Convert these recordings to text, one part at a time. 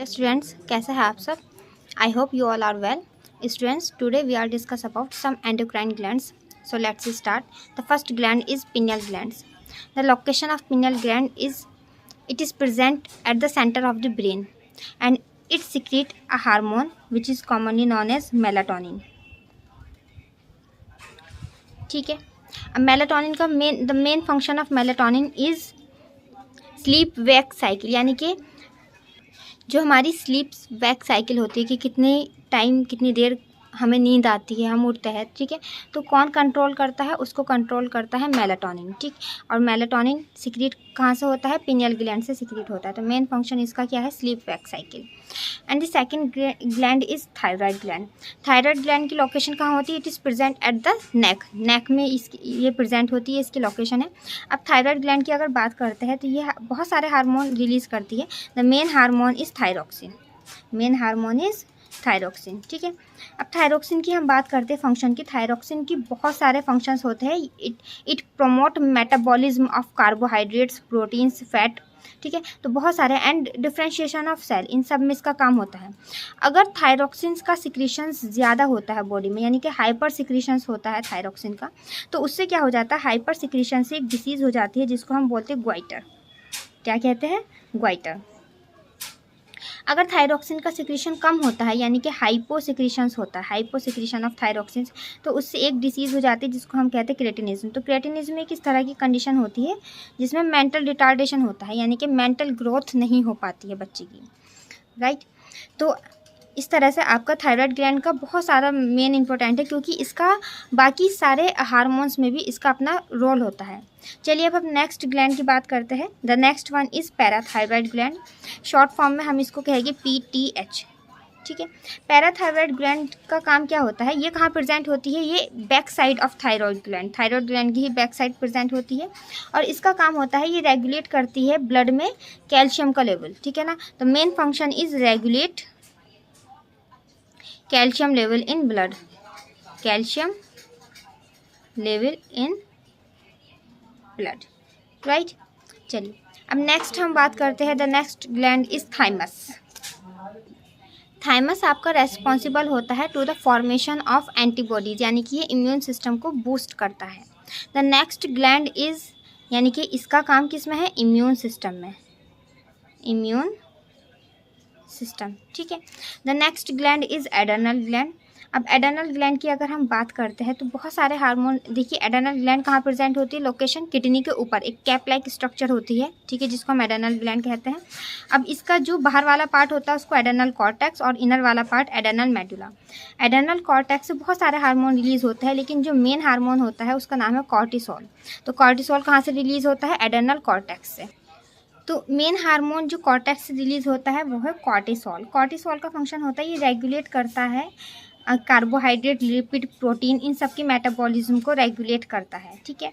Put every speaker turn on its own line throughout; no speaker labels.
Students, कैसे हैं आप सब? I hope you all are well. Students, today we are discuss about some endocrine glands. So let's start. The first gland is pineal glands. The location of pineal gland is present at the center of the brain, and it secrete a hormone which is commonly known as melatonin. ठीक है. अब melatonin का main function of melatonin is sleep wake cycle, यानी कि जो हमारी sleep wake cycle होती है कि कितने टाइम कितनी देर हमें नींद आती है, हम उठते हैं, ठीक है. तो कौन कंट्रोल करता है उसको? कंट्रोल करता है मेलाटोनिन, ठीक. और मेलाटोनिन सिक्रीट कहाँ से होता है? पिनियल ग्लैंड से सिक्रीट होता है. तो मेन फंक्शन इसका क्या है? Sleep wake cycle. And the second gland is thyroid gland. Thyroid gland की लोकेशन कहाँ होती है? It is present at the neck में ये प्रेजेंट होती है, इसकी लोकेशन है. अब थायराइड ग्लैंड की अगर बात करते हैं तो ये बहुत सारे हार्मोन रिलीज करती है. The main hormone is thyroxine. Main hormone is thyroxine, ठीक है. अब थायरोक्सिन की हम बात करते हैं फंक्शन की. थायरोक्सिन की बहुत सारे फंक्शंस होते हैं. It promote metabolism of carbohydrates, proteins, fat, ठीक है. तो बहुत सारे एंड डिफ्रेंशिएशन ऑफ सेल, इन सब में इसका काम होता है. अगर थायरोक्सिन का सिक्रीशंस ज़्यादा होता है बॉडी में, यानी कि हाइपर सिक्रीशंस होता है थायरोक्सिन का, तो उससे क्या हो जाता है? हाइपर सिक्रीशन से एक डिसीज़ हो जाती है जिसको हम बोलते हैं ग्वाइटर. क्या कहते हैं? ग्वाइटर. अगर थायरोक्सिन का सिक्रीशन कम होता है, यानी कि हाइपो सिक्रीशंस होता है, हाइपो सिक्रीशन ऑफ थायरोक्सिन, तो उससे एक डिसीज़ हो जाती है जिसको हम कहते हैं क्रेटिनिज्म. तो क्रेटिनिज्म एक इस तरह की कंडीशन होती है जिसमें मेंटल रिटार्डेशन होता है, यानी कि मेंटल ग्रोथ नहीं हो पाती है बच्चे की, राइट. तो इस तरह से आपका थायराइड ग्लैंड का बहुत सारा मेन इंपॉर्टेंट है, क्योंकि इसका बाकी सारे हार्मोन्स में भी इसका अपना रोल होता है. चलिए अब हम नेक्स्ट ग्लैंड की बात करते हैं. The next one is parathyroid gland. Short form में हम इसको कहेंगे PTH, ठीक है. पैराथायराइड ग्लैंड का काम क्या होता है? ये कहाँ प्रेजेंट होती है? ये back side of thyroid gland, thyroid gland की ही बैक साइड प्रेजेंट होती है. और इसका काम होता है, ये रेगुलेट करती है ब्लड में कैल्शियम का लेवल, ठीक है ना. तो main function is regulate calcium level in blood, calcium level in blood, right. चलिए अब नेक्स्ट हम बात करते हैं. The next gland is thymus. Thymus आपका रेस्पॉन्सिबल होता है to the formation of antibodies, यानी कि ये इम्यून सिस्टम को बूस्ट करता है. द नेक्स्ट ग्लैंड इज, यानी कि इसका काम किस में है? इम्यून सिस्टम में, इम्यून सिस्टम, ठीक है. The next gland is adrenal gland. अब एडर्नल ग्लैंड की अगर हम बात करते हैं तो बहुत सारे हार्मोन, देखिए एडर्नल ग्लैंड कहाँ प्रेजेंट होती है? लोकेशन किडनी के ऊपर एक कैप लाइक स्ट्रक्चर होती है, ठीक है, जिसको हम एडर्नल ग्लैंड कहते हैं. अब इसका जो बाहर वाला पार्ट होता है उसको एडर्नल कॉर्टेक्स और इनर वाला part adrenal medulla. Adrenal cortex से बहुत सारे हार्मोन रिलीज होते हैं, लेकिन जो मेन हार्मोन होता है उसका नाम है कॉर्टिसोल. तो कॉर्टिसोल कहाँ से रिलीज होता है? एडर्नल कॉर्टेक्स से. तो मेन हार्मोन जो कॉर्टेक्स से रिलीज होता है वो है कॉर्टिसोल. कॉर्टिसोल का फंक्शन होता है, ये रेगुलेट करता है कार्बोहाइड्रेट, लिपिड, प्रोटीन, इन सब की मेटाबॉलिज्म को रेगुलेट करता है, ठीक है.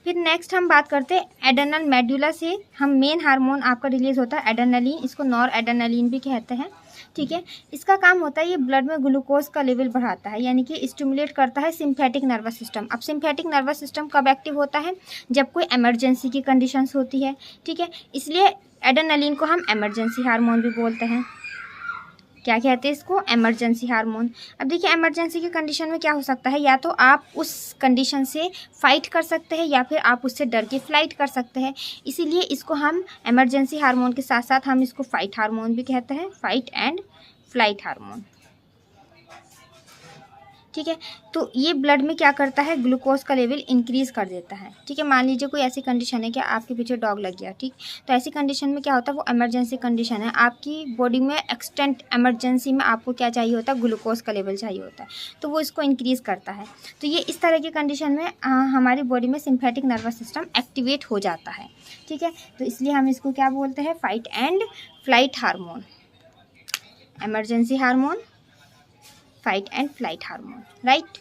फिर नेक्स्ट हम बात करते हैं एडर्नल मेडुला से हम मेन हार्मोन आपका रिलीज होता है एड्रेनलिन, इसको नॉर एड्रेनलिन भी कहते हैं, ठीक है. इसका काम होता है ये ब्लड में ग्लूकोज का लेवल बढ़ाता है, यानी कि स्टिमुलेट करता है सिंपैथिक नर्वस सिस्टम. अब सिंपैथिक नर्वस सिस्टम कब एक्टिव होता है? जब कोई इमरजेंसी की कंडीशंस होती है, ठीक है. इसलिए एड्रेनलिन को हम इमरजेंसी हार्मोन भी बोलते हैं. क्या कहते हैं इसको? Emergency hormone. अब देखिए इमरजेंसी की कंडीशन में क्या हो सकता है? या तो आप उस कंडीशन से फाइट कर सकते हैं या फिर आप उससे डर के फ्लाइट कर सकते हैं. इसीलिए इसको हम इमरजेंसी हार्मोन के साथ साथ हम इसको फाइट हार्मोन भी कहते हैं, फाइट एंड फ्लाइट हार्मोन, ठीक है. तो ये ब्लड में क्या करता है? ग्लूकोज का लेवल इंक्रीज कर देता है, ठीक है. मान लीजिए कोई ऐसी कंडीशन है कि आपके पीछे डॉग लग गया, ठीक. तो ऐसी कंडीशन में क्या होता है? वो इमरजेंसी कंडीशन है, आपकी बॉडी में एक्सटेंट इमरजेंसी में आपको क्या चाहिए होता है? ग्लूकोज का लेवल चाहिए होता है, तो वो इसको इंक्रीज करता है. तो ये इस तरह की कंडीशन में हमारी बॉडी में सिंपैथिक नर्वस सिस्टम एक्टिवेट हो जाता है, ठीक है. तो इसलिए हम इसको क्या बोलते हैं? Fight and flight hormone, emergency hormone, fight and flight hormone, right.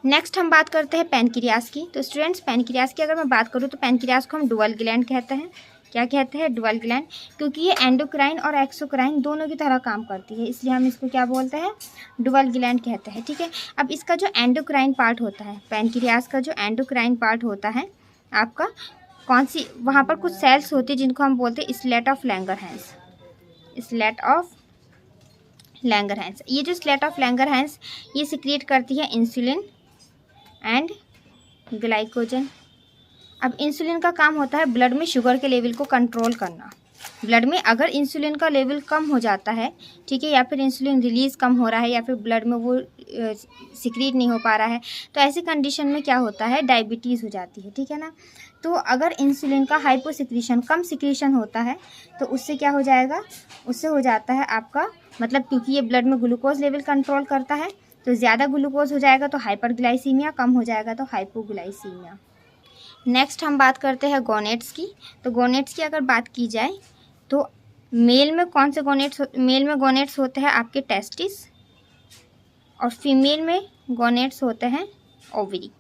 Next हम बात करते हैं पैनक्रियास की. तो स्टूडेंट्स पैनक्रियास की अगर मैं बात करूँ तो पैनक्रियास को हम डुअल ग्लैंड कहते हैं. क्या कहते हैं? डुअल ग्लैंड, क्योंकि ये एंडोक्राइन और एक्सोक्राइन दोनों की तरह काम करती है, इसलिए हम इसको क्या बोलते हैं? डुअल ग्लैंड कहते हैं, ठीक है. अब इसका जो एंडोक्राइन पार्ट होता है, पैनक्रियास का जो एंडोक्राइन पार्ट होता है आपका, कौन सी, वहाँ पर कुछ सेल्स होती है जिनको हम बोलते हैं slate of Langerhans, slate of Langerhans. ये जो स्लेट ऑफ लैंगरहैंस ये सिक्रिएट करती है इंसुलिन एंड ग्लाइकोजन। अब इंसुलिन का काम होता है ब्लड में शुगर के लेवल को कंट्रोल करना। ब्लड में अगर इंसुलिन का लेवल कम हो जाता है, ठीक है, या फिर इंसुलिन रिलीज़ कम हो रहा है, या फिर ब्लड में वो सिक्रीट नहीं हो पा रहा है, तो ऐसी कंडीशन में क्या होता है, डायबिटीज़ हो जाती है, ठीक है ना। तो अगर इंसुलिन का हाइपोसिक्रीशन, कम सिक्रीशन होता है, तो उससे क्या हो जाएगा, उससे हो जाता है आपका मतलब, क्योंकि ये ब्लड में ग्लूकोज लेवल कंट्रोल करता है, तो ज़्यादा ग्लूकोज हो जाएगा तो हाइपरग्लाइसीमिया, कम हो जाएगा तो हाइपोग्लाइसीमिया। नेक्स्ट हम बात करते हैं गोनेट्स की। तो गोनेट्स की अगर बात की जाए तो मेल में कौन से गोनेट्स मेल में गोनेट्स होते हैं आपके टेस्टिस, और फीमेल में गोनेट्स होते हैं ओवरी।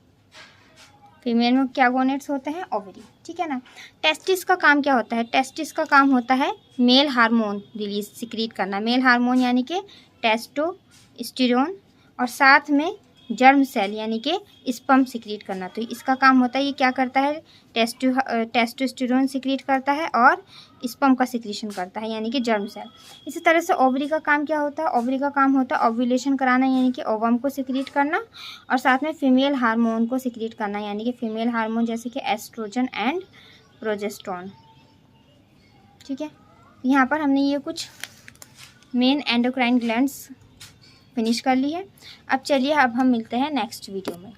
फीमेल में क्या गोनेट्स होते हैं, ओवरी, ठीक है ना। टेस्टिस का काम क्या होता है, टेस्टिस का काम होता है मेल हार्मोन रिलीज सिक्रीट करना। मेल हार्मोन यानी कि टेस्टोस्टेरोन, और साथ में जर्म सेल यानी कि स्पर्म सिक्रीट करना। तो इसका काम होता है, ये क्या करता है, टेस्टोस्टेरोन सिक्रीट करता है और स्पर्म का सिक्रीशन करता है यानी कि जर्म सेल। इसी तरह से ओवरी का काम क्या होता है, ओवरी का काम होता है ओव्यूलेशन कराना यानी कि ओवम को सिक्रीट करना, और साथ में फीमेल हार्मोन को सिक्रीट करना यानी कि फीमेल हार्मोन जैसे कि एस्ट्रोजन एंड प्रोजेस्टेरोन, ठीक है। यहाँ पर हमने ये कुछ मेन एंडोक्राइन ग्लैंड्स फिनिश कर ली है। अब चलिए, अब हम मिलते हैं नेक्स्ट वीडियो में।